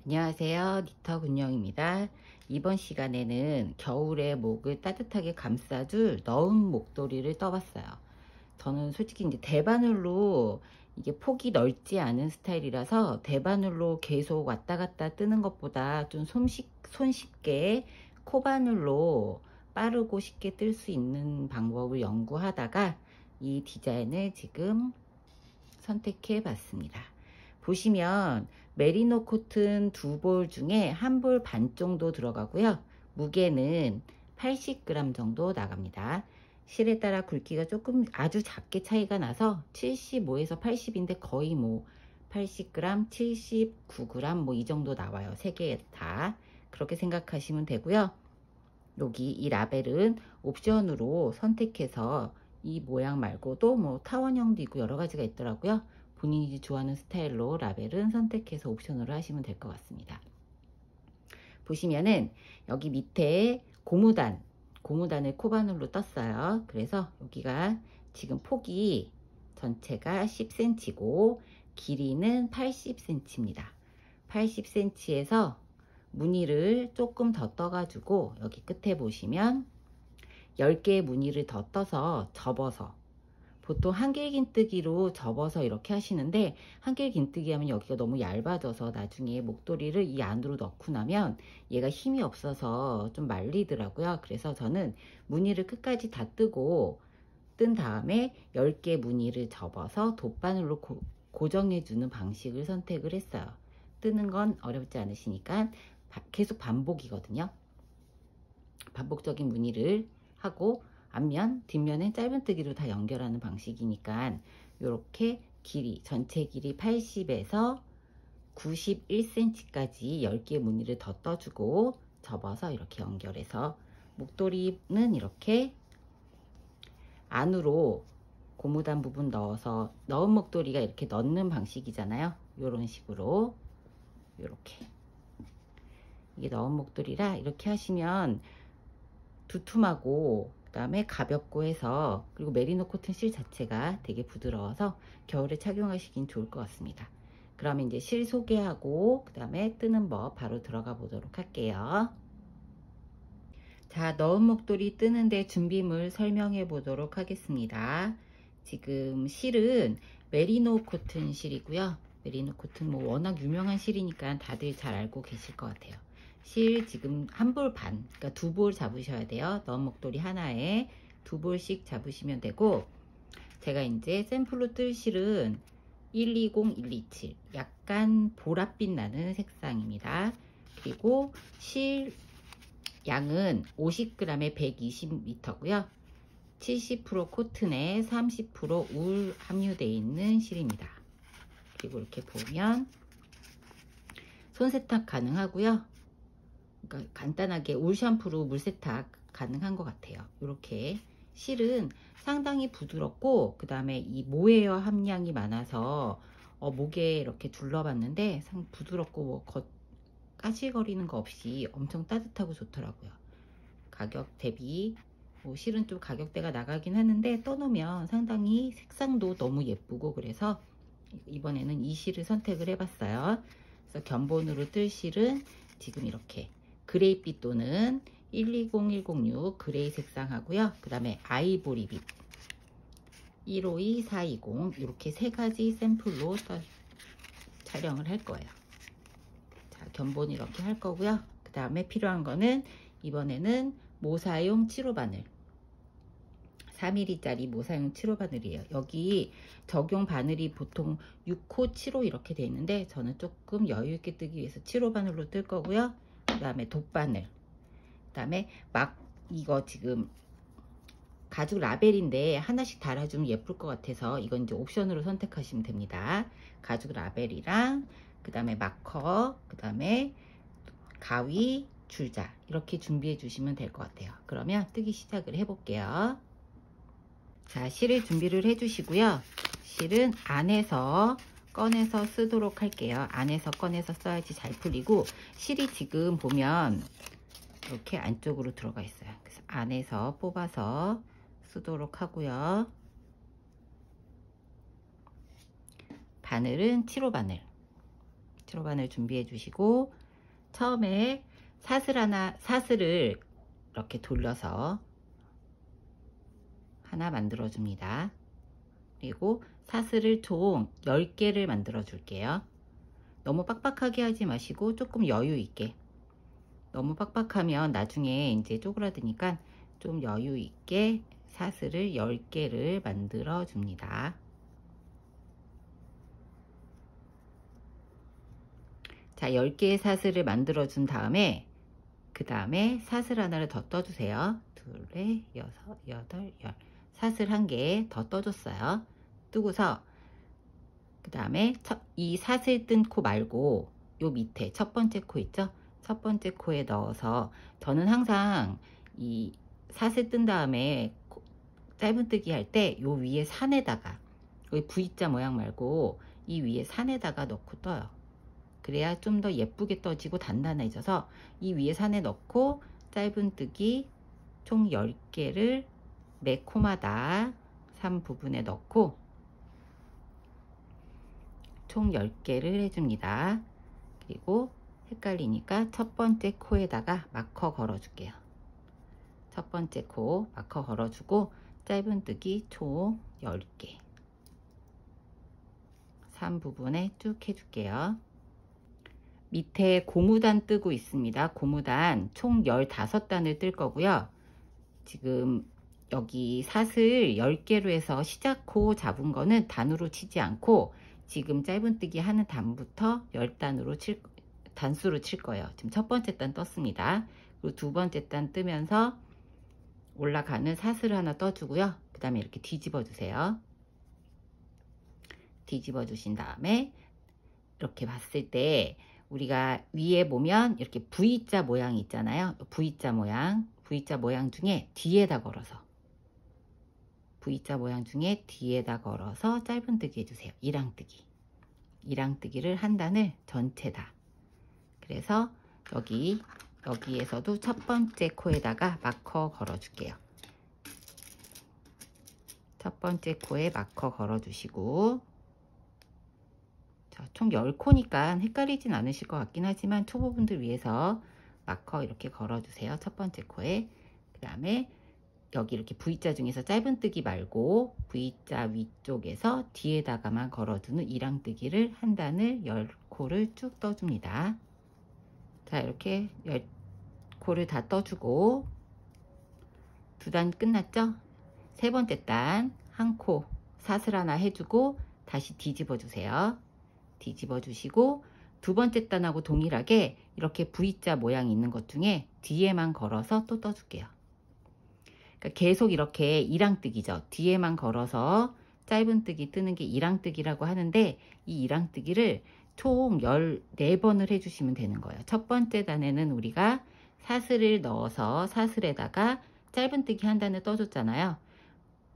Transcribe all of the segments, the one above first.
안녕하세요. 니터 군영입니다. 이번 시간에는 겨울에 목을 따뜻하게 감싸줄 너은 목도리를 떠봤어요. 저는 솔직히 이제 대바늘로 이게 폭이 넓지 않은 스타일이라서 대바늘로 계속 왔다 갔다 뜨는 것보다 좀 손쉽게 코바늘로 빠르고 쉽게 뜰 수 있는 방법을 연구하다가 이 디자인을 지금 선택해 봤습니다. 보시면 메리노 코튼 2볼 중에 1볼 반 정도 들어가고요. 무게는 80g 정도 나갑니다. 실에 따라 굵기가 조금 아주 작게 차이가 나서 75에서 80인데 거의 뭐 80g, 79g 뭐 이 정도 나와요. 3개 다. 그렇게 생각하시면 되고요. 여기 이 라벨은 옵션으로 선택해서 이 모양 말고도 뭐 타원형도 있고 여러 가지가 있더라고요. 본인이 좋아하는 스타일로 라벨은 선택해서 옵션으로 하시면 될 것 같습니다. 보시면은 여기 밑에 고무단을 코바늘로 떴어요. 그래서 여기가 지금 폭이 전체가 10cm고 길이는 80cm입니다. 80cm에서 무늬를 조금 더 떠가지고 여기 끝에 보시면 10개의 무늬를 더 떠서 접어서, 보통 한길긴뜨기로 접어서 이렇게 하시는데 한길긴뜨기 하면 여기가 너무 얇아져서 나중에 목도리를 이 안으로 넣고 나면 얘가 힘이 없어서 좀 말리더라고요. 그래서 저는 무늬를 끝까지 다 뜨고 뜬 다음에 10개 무늬를 접어서 돗바늘로 고정해 주는 방식을 선택을 했어요. 뜨는 건 어렵지 않으시니까 계속 반복이거든요. 반복적인 무늬를 하고 앞면, 뒷면은 짧은뜨기로 다 연결하는 방식이니까 이렇게 길이, 전체 길이 80에서 91cm까지 10개 무늬를 더 떠주고 접어서 이렇게 연결해서 목도리는 이렇게 안으로 고무단 부분 넣어서, 넣은 목도리가 이렇게 넣는 방식이잖아요. 이런 식으로 이렇게 이게 넣은 목도리라 이렇게 하시면 두툼하고 그 다음에 가볍고 해서, 그리고 메리노 코튼 실 자체가 되게 부드러워서 겨울에 착용하시긴 좋을 것 같습니다. 그러면 이제 실 소개하고 그 다음에 뜨는 법 바로 들어가 보도록 할게요. 자, 넣은 목도리 뜨는데 준비물 설명해 보도록 하겠습니다. 지금 실은 메리노 코튼 실이고요. 메리노 코튼 뭐 워낙 유명한 실이니까 다들 잘 알고 계실 것 같아요. 실 지금 1볼 반, 그러니까 2볼 잡으셔야 돼요. 넣은 목도리 하나에 2볼씩 잡으시면 되고, 제가 이제 샘플로 뜰 실은 120, 127 약간 보랏빛 나는 색상입니다. 그리고 실 양은 50g에 120m고요. 70% 코튼에 30% 울 함유되어 있는 실입니다. 그리고 이렇게 보면 손세탁 가능하고요. 그러니까 간단하게 울 샴푸로 물 세탁 가능한 것 같아요. 이렇게 실은 상당히 부드럽고, 그 다음에 이 모에어 함량이 많아서 목에 이렇게 둘러봤는데 부드럽고 뭐 까실거리는 거 없이 엄청 따뜻하고 좋더라고요. 가격 대비 실은 좀 가격대가 나가긴 하는데 떠놓으면 상당히 색상도 너무 예쁘고, 그래서 이번에는 이 실을 선택을 해봤어요. 그래서 견본으로 뜰 실은 지금 이렇게 그레이빛 또는 120, 106 그레이 색상 하고요. 그 다음에 아이보리빛 152, 420 이렇게 3가지 샘플로 촬영을 할 거예요. 자, 견본 이렇게 할 거고요. 그 다음에 필요한 거는 이번에는 모사용 7호 바늘, 4mm짜리 모사용 7호 바늘이에요. 여기 적용 바늘이 보통 6호, 7호 이렇게 되어 있는데 저는 조금 여유 있게 뜨기 위해서 7호 바늘로 뜰 거고요. 그 다음에 돗바늘, 그 다음에 이거 지금 가죽 라벨인데 하나씩 달아주면 예쁠 것 같아서 이건 이제 옵션으로 선택하시면 됩니다. 가죽 라벨이랑 그 다음에 마커, 그 다음에 가위, 줄자 이렇게 준비해 주시면 될 것 같아요. 그러면 뜨기 시작을 해 볼게요. 자, 실을 준비를 해 주시고요. 실은 안에서 꺼내서 쓰도록 할게요. 안에서 꺼내서 써야지 잘 풀리고, 실이 지금 보면 이렇게 안쪽으로 들어가 있어요. 그래서 안에서 뽑아서 쓰도록 하고요. 바늘은 7호 바늘, 치로바늘 준비해 주시고, 처음에 사슬을 이렇게 돌려서 하나 만들어 줍니다. 그리고 사슬을 총 10개를 만들어 줄게요. 너무 빡빡하게 하지 마시고 조금 여유 있게. 너무 빡빡하면 나중에 이제 쪼그라드니까 좀 여유 있게 사슬을 10개를 만들어 줍니다. 자, 10개의 사슬을 만들어 준 다음에 그 다음에 사슬 하나를 더 떠주세요. 둘, 넷, 여섯, 여덟, 열. 사슬 1개 더 떠줬어요. 뜨고서 그 다음에 이 사슬 뜬 코 말고 요 밑에 첫 번째 코 있죠? 첫 번째 코에 넣어서, 저는 항상 이 사슬 뜬 다음에 짧은뜨기 할 때 요 위에 산에다가, 여기 V자 모양 말고 이 위에 산에다가 넣고 떠요. 그래야 좀 더 예쁘게 떠지고 단단해져서 이 위에 산에 넣고 짧은뜨기 총 10개를 매 코마다 3 부분에 넣고 총 10개를 해줍니다. 그리고 헷갈리니까 첫 번째 코에다가 마커 걸어 줄게요. 첫 번째 코 마커 걸어주고 짧은뜨기 총 10개 3 부분에 쭉 해줄게요. 밑에 고무단 뜨고 있습니다. 고무단 총 15단을 뜰 거고요. 지금 여기 사슬 10개로 해서 시작코 잡은 거는 단으로 치지 않고 지금 짧은뜨기 하는 단부터 10단으로 단수로 칠 거예요. 지금 첫 번째 단 떴습니다. 그리고 두 번째 단 뜨면서 올라가는 사슬 하나 떠주고요. 그 다음에 이렇게 뒤집어 주세요. 뒤집어 주신 다음에 이렇게 봤을 때 우리가 위에 보면 이렇게 V자 모양이 있잖아요. V자 모양 중에 뒤에다 걸어서 V자 모양 중에 뒤에다 걸어서 짧은뜨기 해주세요. 이랑뜨기를 한 단을 전체 다. 그래서 여기에서도 첫 번째 코에다가 마커 걸어 줄게요. 첫 번째 코에 마커 걸어 주시고, 자, 총 10코니까 헷갈리진 않으실 것 같긴 하지만 초보분들 위해서 마커 이렇게 걸어 주세요. 첫 번째 코에. 그 다음에 여기 이렇게 V자 중에서 짧은뜨기 말고 V자 위쪽에서 뒤에다가만 걸어두는 이랑뜨기를 한 단을 10코를 쭉 떠줍니다. 자, 이렇게 10코를 다 떠주고 두 단 끝났죠? 세 번째 단 한 코 사슬 하나 해주고 다시 뒤집어 주세요. 뒤집어 주시고 두 번째 단하고 동일하게 이렇게 V자 모양이 있는 것 중에 뒤에만 걸어서 또 떠줄게요. 그러니까 계속 이렇게 이랑뜨기죠. 뒤에만 걸어서 짧은뜨기 뜨는 게 이랑뜨기라고 하는데, 이 이랑뜨기를 총 14번을 해주시면 되는 거예요. 첫 번째 단에는 우리가 사슬을 넣어서 사슬에다가 짧은뜨기 한 단을 떠줬잖아요.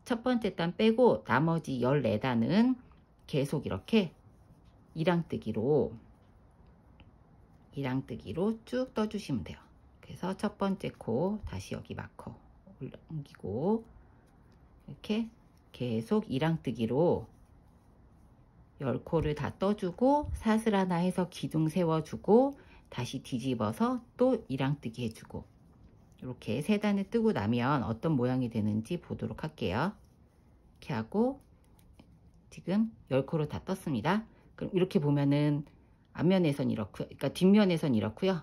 첫 번째 단 빼고 나머지 14단은 계속 이렇게 이랑뜨기로 쭉 떠주시면 돼요. 그래서 첫 번째 코 다시 여기 마커 옮기고 이렇게 계속 이랑뜨기로 10코를 다 떠주고 사슬 하나 해서 기둥 세워주고 다시 뒤집어서 또 이랑뜨기 해주고, 이렇게 세 단을 뜨고 나면 어떤 모양이 되는지 보도록 할게요. 이렇게 하고 지금 10코를 다 떴습니다. 그럼 이렇게 보면은 앞면에선 이렇고요. 그러니까 뒷면에선 이렇고요.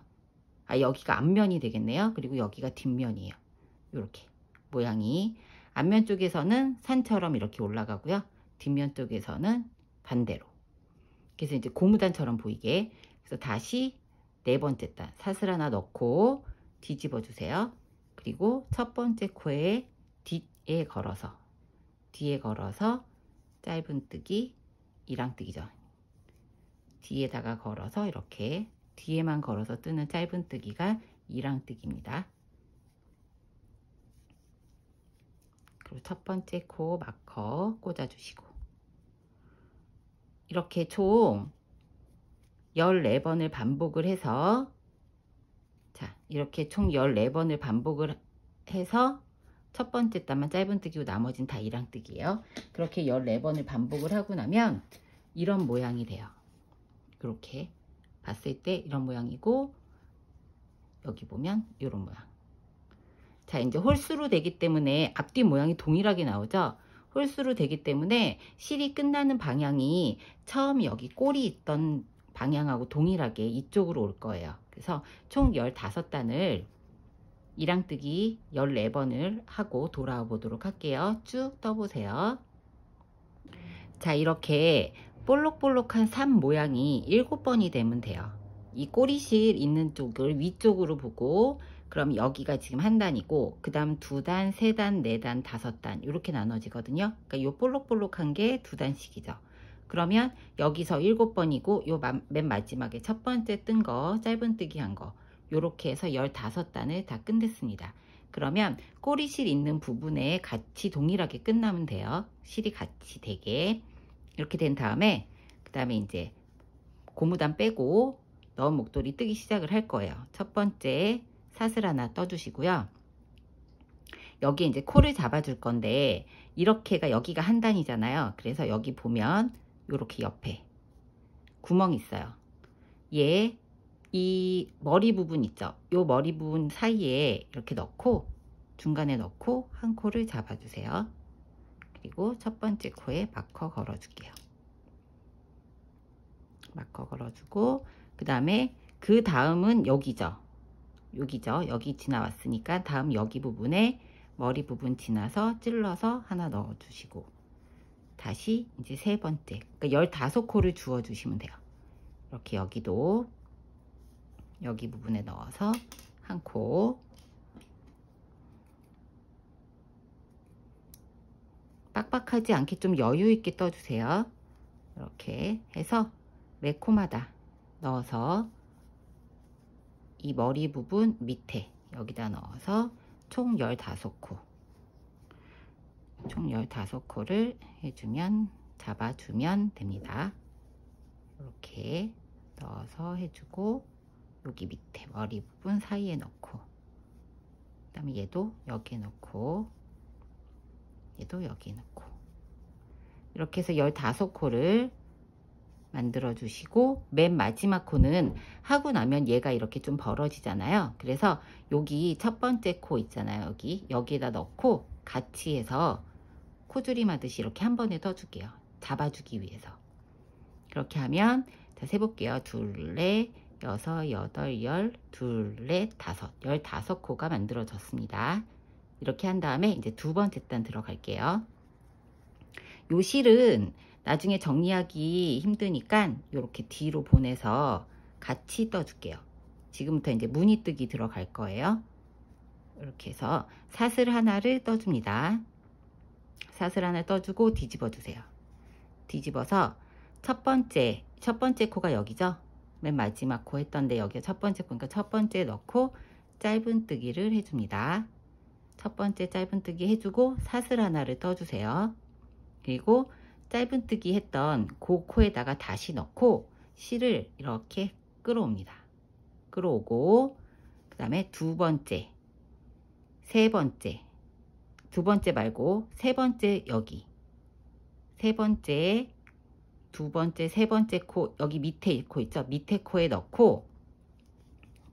여기가 앞면이 되겠네요. 그리고 여기가 뒷면이에요. 이렇게 모양이 앞면 쪽에서는 산처럼 이렇게 올라가고요. 뒷면 쪽에서는 반대로. 그래서 이제 고무단처럼 보이게. 그래서 다시 네 번째 단 사슬 하나 넣고 뒤집어 주세요. 그리고 첫 번째 코에 뒤에 걸어서 짧은뜨기 이랑뜨기죠. 뒤에다가 걸어서 이렇게 뒤에만 걸어서 뜨는 짧은뜨기가 이랑뜨기입니다. 그리고 첫 번째 코 마커 꽂아주시고, 이렇게 총 14번을 반복을 해서, 자, 이렇게 총 14번을 반복을 해서 첫 번째 단만 짧은뜨기고 나머지는 다 이랑뜨기예요. 그렇게 14번을 반복을 하고 나면 이런 모양이 돼요. 이렇게 봤을 때 이런 모양이고, 여기 보면 이런 모양. 자, 이제 홀수로 되기 때문에 앞뒤 모양이 동일하게 나오죠. 홀수로 되기 때문에 실이 끝나는 방향이 처음 여기 꼴이 있던 방향하고 동일하게 이쪽으로 올 거예요. 그래서 총 15단을 이랑뜨기 14번을 하고 돌아와 보도록 할게요. 쭉 떠보세요. 자, 이렇게 볼록볼록한 산 모양이 7번이 되면 돼요. 이 꼬리실 있는 쪽을 위쪽으로 보고, 그럼 여기가 지금 한 단이고, 그 다음 2단, 3단, 4단, 5단 이렇게 나눠지거든요. 그러니까 요 볼록볼록한 게 2단씩이죠. 그러면 여기서 7번이고 요 맨 마지막에 첫 번째 뜬 거, 짧은뜨기 한 거, 요렇게 해서 15단을 다 끝냈습니다. 그러면 꼬리실 있는 부분에 같이 동일하게 끝나면 돼요. 실이 같이 되게. 이렇게 된 다음에 그 다음에 이제 고무단 빼고 넣은 목도리 뜨기 시작을 할 거예요. 첫 번째 사슬 하나 떠주시고요. 여기 이제 코를 잡아줄 건데, 이렇게가 여기가 한 단이잖아요. 그래서 여기 보면 이렇게 옆에 구멍 있어요. 얘 이 머리 부분 있죠. 요 머리 부분 사이에 이렇게 넣고 중간에 넣고 한 코를 잡아주세요. 그리고 첫 번째 코에 마커 걸어줄게요. 마커 걸어주고, 그 다음에 그 다음은 여기죠. 여기 지나왔으니까 다음 여기 부분에 머리 부분 지나서 찔러서 하나 넣어주시고, 다시 이제 세 번째, 그러니까 15코를 주워 주시면 돼요. 이렇게 여기도 여기 부분에 넣어서 한 코, 빡빡하지 않게 좀 여유 있게 떠주세요. 이렇게 해서 매 코마다 넣어서 이 머리 부분 밑에 여기다 넣어서 총 15코, 총 15코를 해주면, 잡아주면 됩니다. 이렇게 넣어서 해주고, 여기 밑에 머리 부분 사이에 넣고, 그 다음에 얘도 여기에 넣고, 얘도 여기에 넣고, 이렇게 해서 15코를 만들어 주시고, 맨 마지막 코는 하고 나면 얘가 이렇게 좀 벌어지잖아요. 그래서 여기 첫 번째 코 있잖아요. 여기에다 넣고 같이 해서 코줄임 하듯이 이렇게 한 번에 떠줄게요. 잡아주기 위해서. 그렇게 하면, 자, 세볼게요. 둘, 넷, 여섯, 여덟, 열, 둘, 넷, 다섯. 15코가 만들어졌습니다. 이렇게 한 다음에 이제 두 번째 단 들어갈게요. 요 실은 나중에 정리하기 힘드니까 이렇게 뒤로 보내서 같이 떠줄게요. 지금부터 이제 무늬뜨기 들어갈 거예요. 이렇게 해서 사슬 하나를 떠줍니다. 사슬 하나 떠주고 뒤집어 주세요. 뒤집어서 첫 번째 코가 여기죠. 맨 마지막 코 했던데 여기가 첫 번째 코니까 첫 번째 넣고 짧은뜨기를 해줍니다. 첫 번째 짧은뜨기 해주고 사슬 하나를 떠주세요. 그리고 짧은뜨기 했던 그 코에다가 다시 넣고 실을 이렇게 끌어옵니다. 끌어오고, 그 다음에 두 번째, 세 번째, 두 번째 말고 세 번째, 여기 세 번째, 두 번째, 세 번째 코, 여기 밑에 코 있죠? 밑에 코에 넣고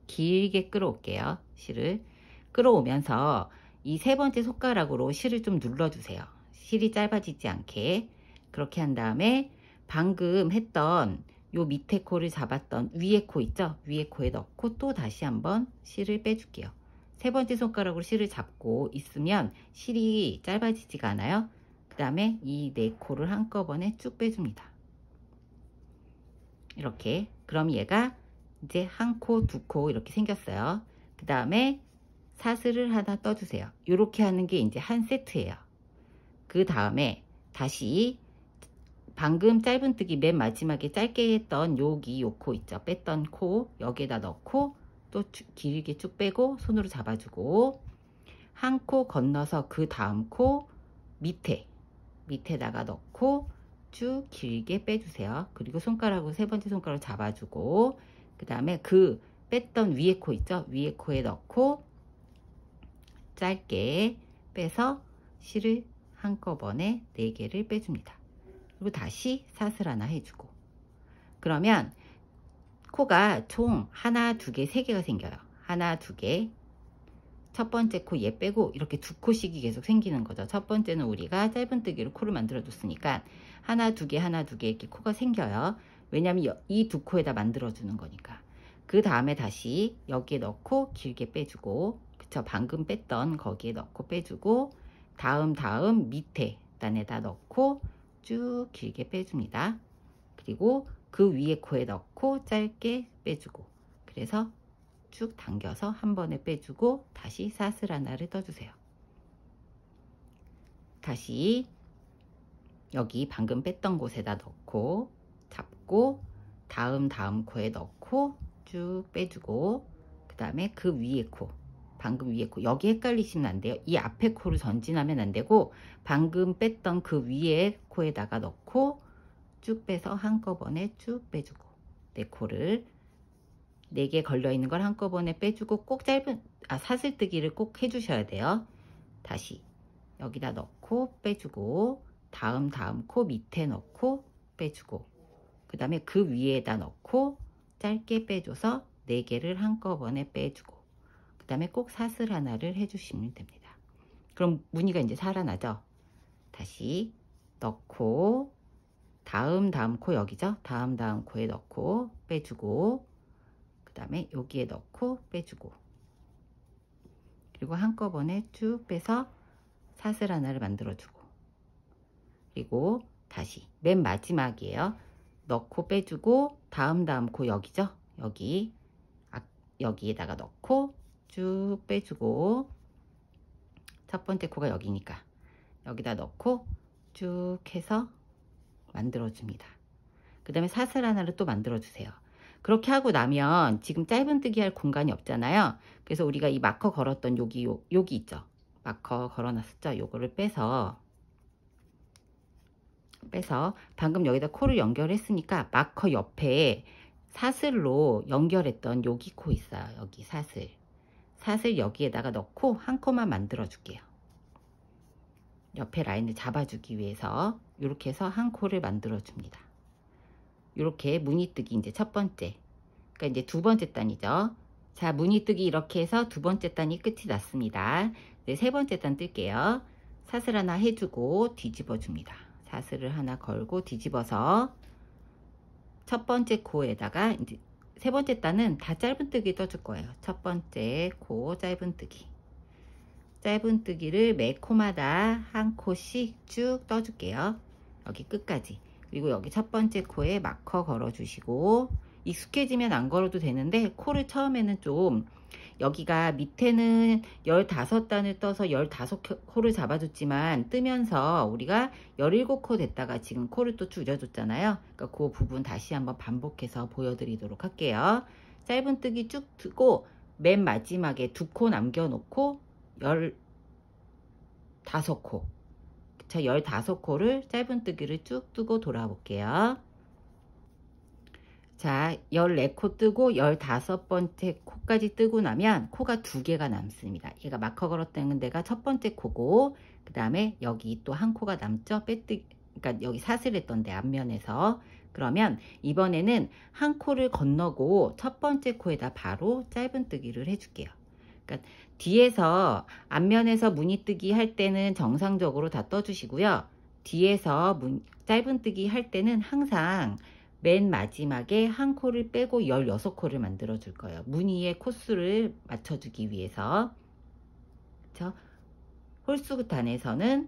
길게 끌어올게요. 실을 끌어오면서 이 세 번째 손가락으로 실을 좀 눌러주세요. 실이 짧아지지 않게. 그렇게 한 다음에 방금 했던 요 밑에 코를 잡았던 위에 코 있죠? 위에 코에 넣고 또 다시 한번 실을 빼줄게요. 세 번째 손가락으로 실을 잡고 있으면 실이 짧아지지가 않아요. 그 다음에 이 네 코를 한꺼번에 쭉 빼줍니다. 이렇게. 그럼 얘가 이제 한 코, 두 코 이렇게 생겼어요. 그 다음에 사슬을 하나 떠주세요. 이렇게 하는 게 이제 한 세트예요. 그 다음에 다시 방금 짧은뜨기 맨 마지막에 짧게 했던 여기 요 코 있죠? 뺐던 코 여기에다 넣고 또 길게 쭉 빼고 손으로 잡아주고, 한 코 건너서 그 다음 코 밑에다가 넣고 쭉 길게 빼주세요. 그리고 손가락으로 세 번째 손가락을 잡아주고, 그 다음에 그 뺐던 위에 코 있죠? 위에 코에 넣고 짧게 빼서 실을 한꺼번에 4개를 빼줍니다. 그리고 다시 사슬 하나 해주고, 그러면 코가 총 하나, 두 개, 세 개가 생겨요. 하나, 두 개. 첫 번째 코 얘 빼고 이렇게 두 코씩이 계속 생기는 거죠. 첫 번째는 우리가 짧은뜨기로 코를 만들어 줬으니까 하나, 두 개, 하나, 두 개 이렇게 코가 생겨요. 왜냐면 이 두 코에다 만들어 주는 거니까. 그 다음에 다시 여기에 넣고 길게 빼주고, 그쵸? 방금 뺐던 거기에 넣고 빼주고, 다음 밑에 단에다 넣고 쭉 길게 빼줍니다. 그리고 그 위에 코에 넣고 짧게 빼주고, 그래서 쭉 당겨서 한 번에 빼주고 다시 사슬 하나를 떠주세요. 다시 여기 방금 뺐던 곳에다 넣고 잡고 다음 코에 넣고 쭉 빼주고, 그 다음에 그 위에 코, 방금 위에 코, 여기 헷갈리시면 안 돼요. 이 앞에 코를 전진하면 안 되고 방금 뺐던 그 위에 코에다가 넣고 쭉 빼서 한꺼번에 쭉 빼주고, 내 코를 4개 걸려있는 걸 한꺼번에 빼주고, 꼭 사슬뜨기를 꼭 해주셔야 돼요. 다시 여기다 넣고 빼주고, 다음 코 밑에 넣고 빼주고, 그 다음에 그 위에다 넣고 짧게 빼줘서 4개를 한꺼번에 빼주고, 그 다음에 꼭 사슬 하나를 해주시면 됩니다. 그럼 무늬가 이제 살아나죠. 다시 넣고 다음 코 여기죠. 다음 코에 넣고 빼주고, 그 다음에 여기에 넣고 빼주고, 그리고 한꺼번에 쭉 빼서 사슬 하나를 만들어주고, 그리고 다시 맨 마지막이에요. 넣고 빼주고 다음 코 여기죠. 여기에다가 넣고 쭉 빼주고, 첫 번째 코가 여기니까 여기다 넣고 쭉 해서 만들어줍니다. 그 다음에 사슬 하나를 또 만들어주세요. 그렇게 하고 나면 지금 짧은뜨기 할 공간이 없잖아요. 그래서 우리가 이 마커 걸었던 여기 있죠. 마커 걸어놨었죠. 요거를 빼서 방금 여기다 코를 연결했으니까 마커 옆에 사슬로 연결했던 여기 코 있어요. 여기 사슬 여기에다가 넣고 한 코만 만들어 줄게요. 옆에 라인을 잡아주기 위해서 이렇게 해서 한 코를 만들어 줍니다. 이렇게 무늬뜨기 이제 첫 번째, 그러니까 이제 두 번째 단이죠. 자, 무늬뜨기 이렇게 해서 두 번째 단이 끝이 났습니다. 네, 세 번째 단 뜰게요. 사슬 하나 해주고 뒤집어 줍니다. 사슬을 하나 걸고 뒤집어서 첫 번째 코에다가 이제 세 번째 단은 다 짧은뜨기 떠줄 거예요. 첫 번째 코 짧은뜨기를 매 코마다 한 코씩 쭉 떠줄게요. 여기 끝까지. 그리고 여기 첫 번째 코에 마커 걸어 주시고, 익숙해지면 안 걸어도 되는데 코를 처음에는 좀, 여기가 밑에는 15단을 떠서 15코를 잡아줬지만 뜨면서 우리가 17코 됐다가 지금 코를 또 줄여줬잖아요. 그러니까 그 부분 다시 한번 반복해서 보여드리도록 할게요. 짧은뜨기 쭉 뜨고 맨 마지막에 2코 남겨놓고 15코, 저 15코를 짧은뜨기를 쭉 뜨고 돌아볼게요. 자, 14코 뜨고 15번째 코까지 뜨고 나면 코가 2개가 남습니다. 얘가 마커 걸었던 데가 첫 번째 코고, 그 다음에 여기 또 한 코가 남죠. 그러니까 여기 사슬했던 데 앞면에서. 그러면 이번에는 한 코를 건너고 첫 번째 코에다 바로 짧은뜨기를 해줄게요. 그러니까 뒤에서 앞면에서 무늬뜨기 할 때는 정상적으로 다 떠주시고요. 뒤에서 짧은뜨기 할 때는 항상 맨 마지막에 한 코를 빼고 16코를 만들어 줄 거예요. 무늬의 코수를 맞춰주기 위해서. 그쵸? 홀수단에서는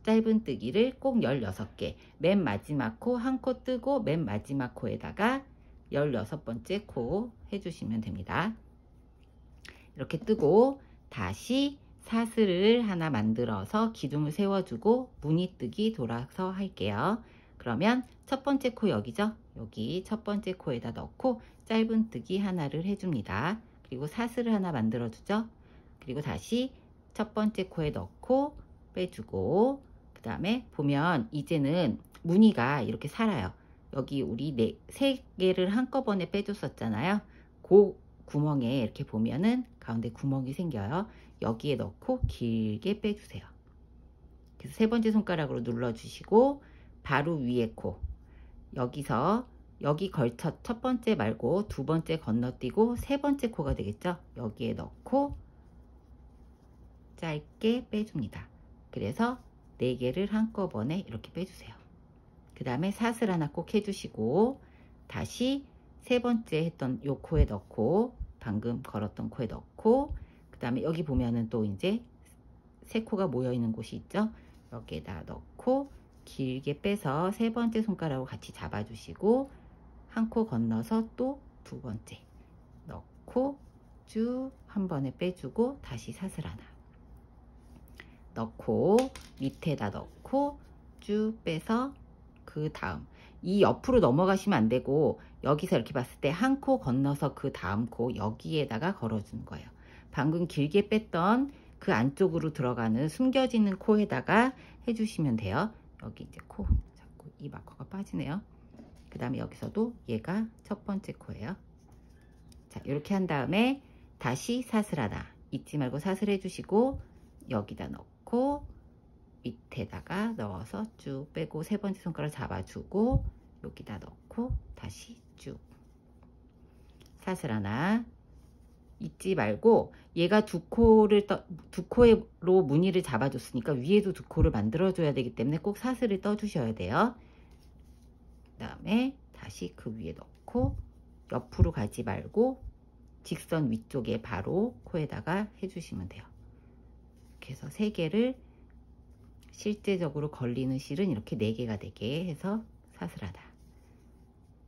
짧은뜨기를 꼭 16개, 맨 마지막 코 한 코 뜨고 맨 마지막 코에다가 16번째 코 해주시면 됩니다. 이렇게 뜨고 다시 사슬을 하나 만들어서 기둥을 세워주고 무늬뜨기 돌아서 할게요. 그러면 첫 번째 코 여기죠. 여기 첫 번째 코에다 넣고 짧은뜨기 하나를 해줍니다. 그리고 사슬을 하나 만들어 주죠. 그리고 다시 첫 번째 코에 넣고 빼주고, 그 다음에 보면 이제는 무늬가 이렇게 살아요. 여기 우리 3개를 한꺼번에 빼줬었잖아요. 그 구멍에 이렇게 보면은 가운데 구멍이 생겨요. 여기에 넣고 길게 빼주세요. 그래서 세 번째 손가락으로 눌러주시고 바로 위에 코, 여기서 여기 걸쳐 첫 번째 말고 두 번째 건너뛰고 세 번째 코가 되겠죠. 여기에 넣고 짧게 빼줍니다. 그래서 4개를 한꺼번에 이렇게 빼주세요. 그 다음에 사슬 하나 꼭 해주시고 다시 세 번째 했던 요 코에 넣고 방금 걸었던 코에 넣고 그 다음에 여기 보면은 또 이제 세 코가 모여 있는 곳이 있죠. 여기에다 넣고 길게 빼서 세 번째 손가락으로 같이 잡아주시고 한 코 건너서 또 두 번째 넣고 쭉 한 번에 빼주고 다시 사슬 하나 넣고 밑에다 넣고 쭉 빼서 그 다음 이 옆으로 넘어가시면 안 되고 여기서 이렇게 봤을 때 한 코 건너서 그 다음 코 여기에다가 걸어주는 거예요. 방금 길게 뺐던 그 안쪽으로 들어가는 숨겨지는 코에다가 해주시면 돼요. 여기 이제 코 자꾸 이 마커가 빠지네요. 그 다음에 여기서도 얘가 첫 번째 코예요. 자, 이렇게 한 다음에 다시 사슬 하나 잊지 말고 사슬 해주시고 여기다 넣고 밑에다가 넣어서 쭉 빼고 세 번째 손가락 잡아주고 여기다 넣고 다시 쭉 사슬 하나 잊지 말고 얘가 두 코로 무늬를 잡아줬으니까 위에도 두 코를 만들어 줘야 되기 때문에 꼭 사슬을 떠 주셔야 돼요. 그 다음에 다시 그 위에 넣고 옆으로 가지 말고 직선 위쪽에 바로 코에다가 해주시면 돼요. 이렇게 해서 3개를 실제적으로 걸리는 실은 이렇게 4개가 되게 해서 사슬 하나.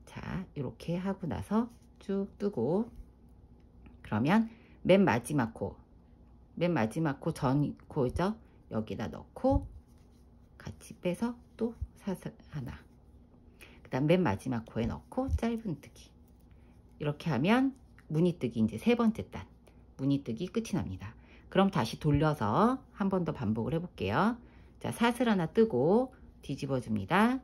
자, 이렇게 하고 나서 쭉 뜨고 그러면 맨 마지막 코 전 코죠. 여기다 넣고 같이 빼서 또 사슬 하나. 그 다음 맨 마지막 코에 넣고 짧은뜨기. 이렇게 하면 무늬뜨기 이제 세 번째 단 무늬뜨기 끝이 납니다. 그럼 다시 돌려서 한 번 더 반복을 해볼게요. 자, 사슬 하나 뜨고 뒤집어 줍니다.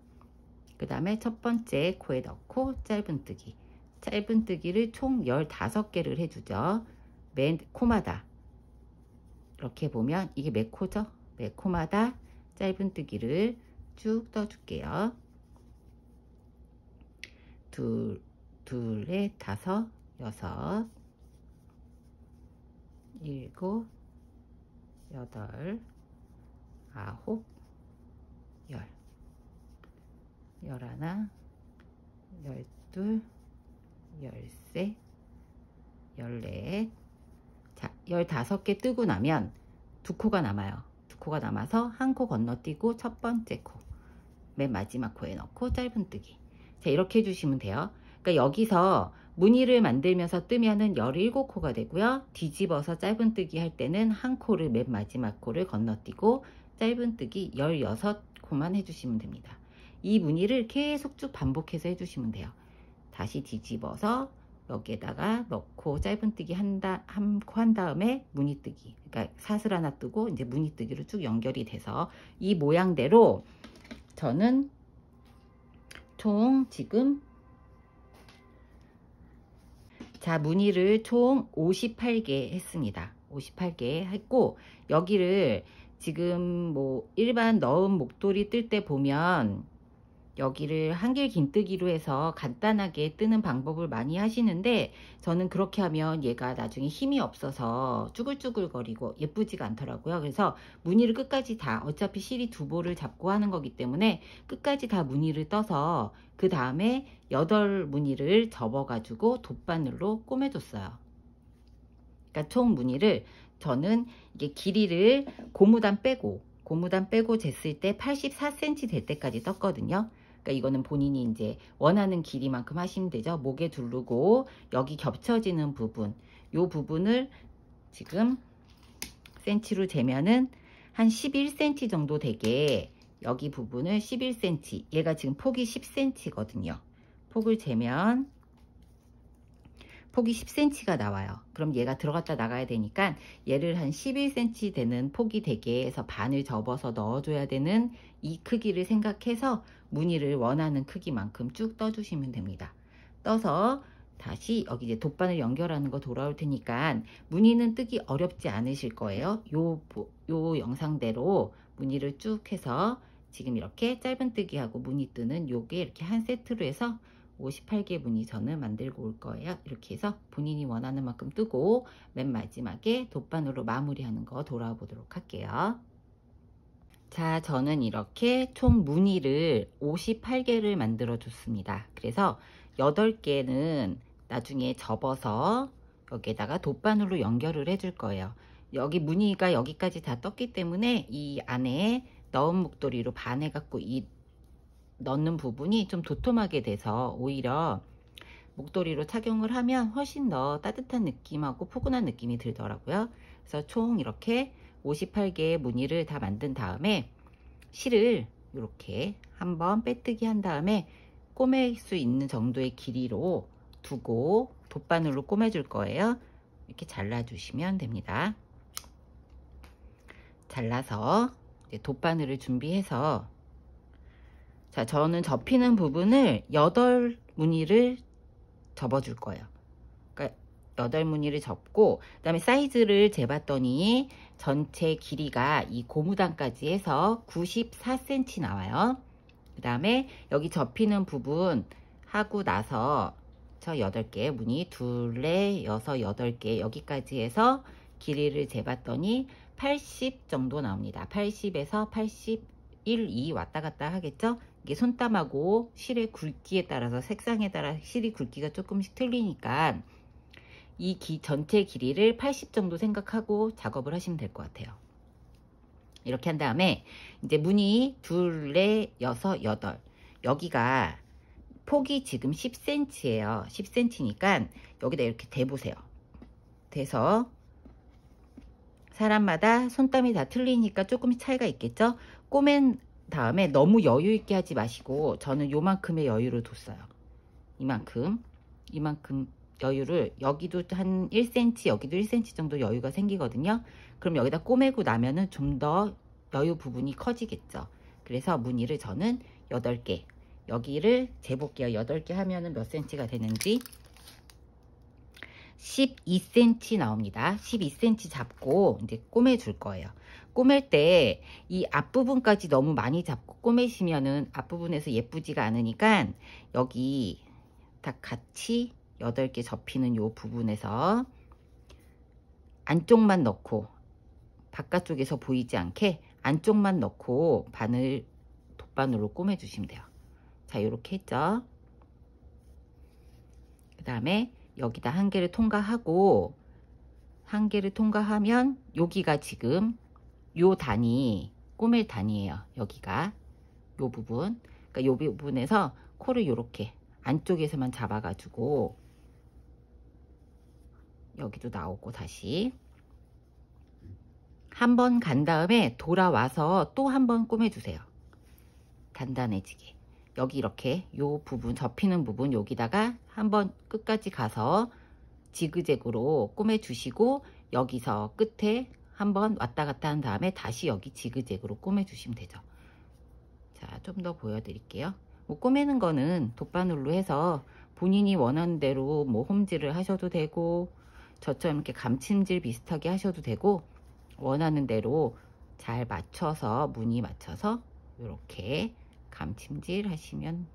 그 다음에 첫 번째 코에 넣고 짧은뜨기. 짧은뜨기를 총 15개를 해주죠. 맨 코마다 이렇게 보면 이게 몇 코죠? 매 코마다 짧은뜨기를 쭉 떠줄게요. 둘, 다섯, 여섯, 일곱, 여덟, 아홉, 열, 열하나, 열둘, 열세, 열넷. 자, 15개 뜨고 나면 두 코가 남아요. 두 코가 남아서 한 코 건너뛰고 첫 번째 코, 맨 마지막 코에 넣고 짧은뜨기. 자, 이렇게 해주시면 돼요. 그러니까 여기서 무늬를 만들면서 뜨면은 17코가 되고요. 뒤집어서 짧은뜨기 할 때는 한 코를 맨 마지막 코를 건너뛰고 짧은뜨기 16코만 해주시면 됩니다. 이 무늬를 계속 쭉 반복해서 해주시면 돼요. 다시 뒤집어서 여기에다가 넣고 짧은뜨기 한 코 한 다음에 무늬뜨기, 그러니까 사슬 하나 뜨고 이제 무늬뜨기로 쭉 연결이 돼서 이 모양대로 저는 총 지금 자 무늬를 총 58개 했습니다. 58개 했고 여기를 지금 뭐 일반 넣은 목도리 뜰 때 보면 여기를 한길 긴뜨기로 해서 간단하게 뜨는 방법을 많이 하시는데 저는 그렇게 하면 얘가 나중에 힘이 없어서 쭈글쭈글거리고 예쁘지가 않더라고요. 그래서 무늬를 끝까지 다 어차피 실이 두 볼을 잡고 하는 거기 때문에 끝까지 다 무늬를 떠서 그 다음에 8무늬를 접어 가지고 돗바늘로 꼬매줬어요. 그러니까 총 무늬를 저는 이게 길이를 고무단 빼고 쟀을 때 84cm 될 때까지 떴거든요. 그러니까 이거는 본인이 이제 원하는 길이만큼 하시면 되죠. 목에 두르고 여기 겹쳐지는 부분, 요 부분을 지금 센치로 재면은 한 11cm 정도 되게 여기 부분을 11cm, 얘가 지금 폭이 10cm거든요. 폭을 재면 폭이 10cm가 나와요. 그럼 얘가 들어갔다 나가야 되니까 얘를 한 11cm 되는 폭이 되게 해서 반을 접어서 넣어줘야 되는 이 크기를 생각해서 무늬를 원하는 크기만큼 쭉 떠주시면 됩니다. 떠서 다시 여기 이제 돗바늘 연결하는 거 돌아올 테니까 무늬는 뜨기 어렵지 않으실 거예요. 요 영상대로 무늬를 쭉 해서 지금 이렇게 짧은뜨기하고 무늬 뜨는 요게 이렇게 한 세트로 해서 58개 무늬 저는 만들고 올 거예요. 이렇게 해서 본인이 원하는 만큼 뜨고 맨 마지막에 돗바늘로 마무리하는 거 돌아보도록 할게요. 자, 저는 이렇게 총 무늬를 58개를 만들어 줬습니다. 그래서 8개는 나중에 접어서 여기에다가 돗바늘로 연결을 해줄 거예요. 여기 무늬가 여기까지 다 떴기 때문에 이 안에 넣은 목도리로 반해 갖고 이 넣는 부분이 좀 도톰하게 돼서 오히려 목도리로 착용을 하면 훨씬 더 따뜻한 느낌하고 포근한 느낌이 들더라고요. 그래서 총 이렇게 58개의 무늬를 다 만든 다음에 실을 이렇게 한번 빼뜨기 한 다음에 꼬맬 수 있는 정도의 길이로 두고 돗바늘로 꼬매줄 거예요. 이렇게 잘라주시면 됩니다. 잘라서 이제 돗바늘을 준비해서, 자, 저는 접히는 부분을 8무늬를 접어줄 거예요. 그러니까 8무늬를 접고, 그 다음에 사이즈를 재봤더니 전체 길이가 이 고무단까지 해서 94cm 나와요. 그 다음에 여기 접히는 부분 하고 나서 저 8개 무늬, 2, 4, 6, 8개 여기까지 해서 길이를 재봤더니 80 정도 나옵니다. 80에서 81, 2 왔다 갔다 하겠죠? 이게 손땀하고 실의 굵기에 따라서 색상에 따라 실이 굵기가 조금씩 틀리니까 이 전체 길이를 80 정도 생각하고 작업을 하시면 될 것 같아요. 이렇게 한 다음에 이제 무늬 2, 4, 6, 8 여기가 폭이 지금 10cm예요. 10cm니까 여기다 이렇게 대보세요. 대서 사람마다 손땀이 다 틀리니까 조금씩 차이가 있겠죠? 꼬맨 다음에 너무 여유 있게 하지 마시고 저는 요만큼의 여유를 뒀어요. 이만큼 여유를, 여기도 한 1cm, 여기도 1cm 정도 여유가 생기거든요. 그럼 여기다 꼬매고 나면은 좀 더 여유 부분이 커지겠죠. 그래서 무늬를 저는 8개, 여기를 재볼게요. 8개 하면은 몇 cm가 되는지. 12cm 나옵니다. 12cm 잡고 이제 꼬매 줄 거예요. 꼬맬 때 이 앞부분까지 너무 많이 잡고 꼬매시면은 앞부분에서 예쁘지가 않으니까 여기 다 같이 8개 접히는 요 부분에서 안쪽만 넣고 바깥쪽에서 보이지 않게 안쪽만 넣고 돗바늘로 꼬매 주시면 돼요. 자, 이렇게 했죠. 그 다음에 여기다 한 개를 통과하고, 한 개를 통과하면 여기가 지금 요 단이 꼬맬 단이에요. 여기가 요 부분, 그러니까 요 부분에서 코를 요렇게 안쪽에서만 잡아가지고 여기도 나오고 다시 한 번 간 다음에 돌아와서 또 한 번 꼬매주세요. 단단해지게. 여기 이렇게 요 부분, 접히는 부분 여기다가 한번 끝까지 가서 지그재그로 꼬매주시고 여기서 끝에 한번 왔다 갔다 한 다음에 다시 여기 지그재그로 꼬매주시면 되죠. 자, 좀 더 보여드릴게요. 뭐 꼬매는 거는 돗바늘로 해서 본인이 원하는 대로 뭐 홈질을 하셔도 되고 저처럼 이렇게 감침질 비슷하게 하셔도 되고 원하는 대로 잘 맞춰서 무늬 맞춰서 이렇게 감침질 하시면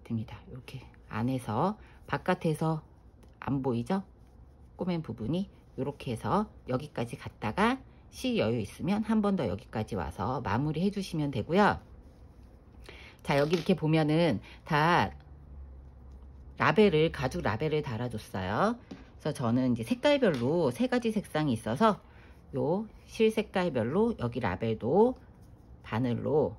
됩니다. 이렇게 안에서 바깥에서 안 보이죠? 꼬맨 부분이 이렇게 해서 여기까지 갔다가 실 여유 있으면 한 번 더 여기까지 와서 마무리 해주시면 되고요. 자, 여기 이렇게 보면은 다 라벨을, 가죽 라벨을 달아줬어요. 그래서 저는 이제 색깔별로 3가지 색상이 있어서 요 실 색깔별로 여기 라벨도 바늘로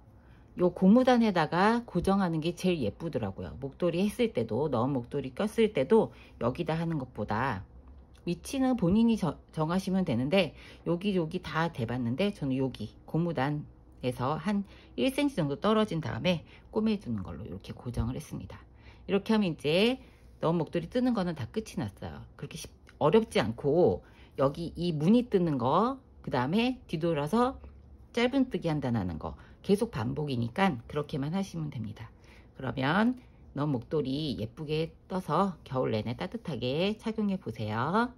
요 고무단에다가 고정하는 게 제일 예쁘더라고요. 목도리 했을 때도, 넣은 목도리 꼈을 때도 여기다 하는 것보다 위치는 본인이 정하시면 되는데 여기 다 대봤는데 저는 여기 고무단에서 한 1cm 정도 떨어진 다음에 꼬매주는 걸로 이렇게 고정을 했습니다. 이렇게 하면 이제 넣은 목도리 뜨는 거는 다 끝이 났어요. 그렇게 어렵지 않고 여기 이 무늬 뜨는 거, 그 다음에 뒤돌아서 짧은뜨기 한다는 거 계속 반복이니까 그렇게만 하시면 됩니다. 그러면 넣은 목도리 예쁘게 떠서 겨울 내내 따뜻하게 착용해 보세요.